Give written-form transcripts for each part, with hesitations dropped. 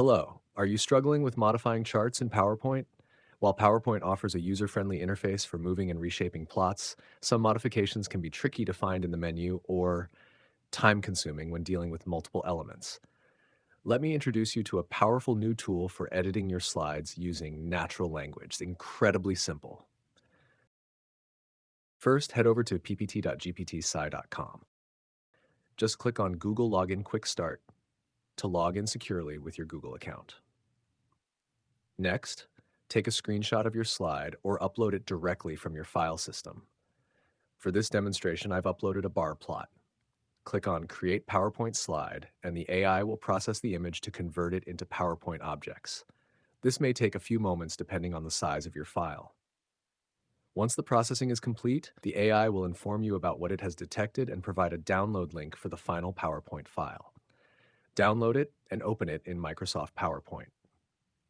Hello, are you struggling with modifying charts in PowerPoint? While PowerPoint offers a user-friendly interface for moving and reshaping plots, some modifications can be tricky to find in the menu or time-consuming when dealing with multiple elements. Let me introduce you to a powerful new tool for editing your slides using natural language. It's incredibly simple. First, head over to ppt.gptsci.com. Just click on Google Login Quick Start to log in securely with your Google account. Next, take a screenshot of your slide or upload it directly from your file system. For this demonstration, I've uploaded a bar plot. Click on Create PowerPoint Slide, and the AI will process the image to convert it into PowerPoint objects. This may take a few moments depending on the size of your file. Once the processing is complete, the AI will inform you about what it has detected and provide a download link for the final PowerPoint file. Download it and open it in Microsoft PowerPoint.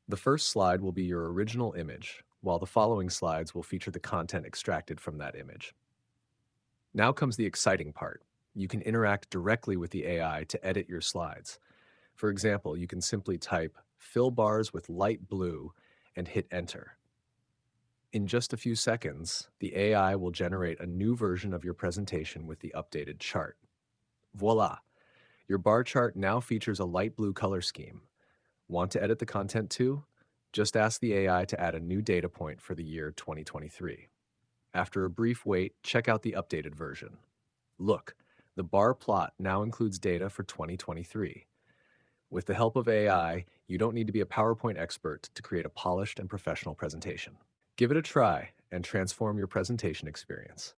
The first slide will be your original image, while the following slides will feature the content extracted from that image. Now comes the exciting part. You can interact directly with the AI to edit your slides. For example, you can simply type "fill bars with light blue" and hit enter. In just a few seconds, the AI will generate a new version of your presentation with the updated chart. Voila! Your bar chart now features a light blue color scheme. Want to edit the content too? Just ask the AI to add a new data point for the year 2023. After a brief wait, check out the updated version. Look, the bar plot now includes data for 2023. With the help of AI, you don't need to be a PowerPoint expert to create a polished and professional presentation. Give it a try and transform your presentation experience.